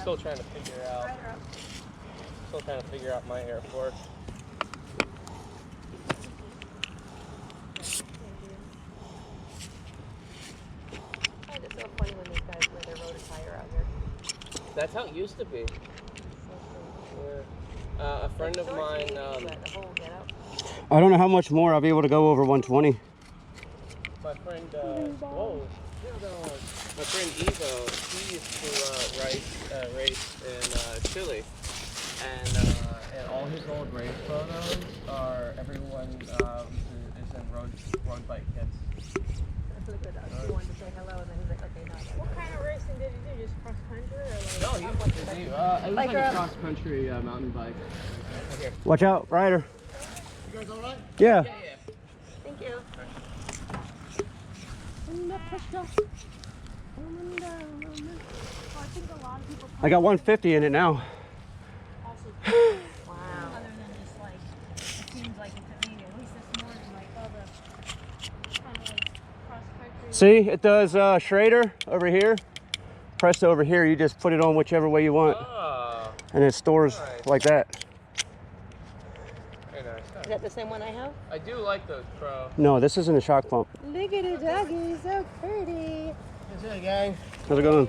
still trying to figure out. Still trying to figure out my airport. It's so funny when these guys wear their road attire out here. That's how it used to be. A friend of mine. I don't know how much more I'll be able to go over 120. My friend, whoa, my friend Evo, he used to race in Chile, and all his old race photos are everyone is in road bike kits. He wanted to say hello, and then he's like, okay, not yet. What kind of racing did you do? Just cross country, or like? No, it was like a cross country mountain bike. Okay. Watch out, rider. You guys all right? Yeah. Yeah. Thank you. I got 150 in it now. Wow. Other than just like, it seems like it's maybe at least this morning, like all the kind of like cross country. See, it does Schrader over here. Press over here, you just put it on whichever way you want. Oh. And it stores like that. Very nice. Is that the same one I have? I do like those Pro. No, this isn't a shock pump. Look at the doggy, so pretty. That's it, gang. How's it going?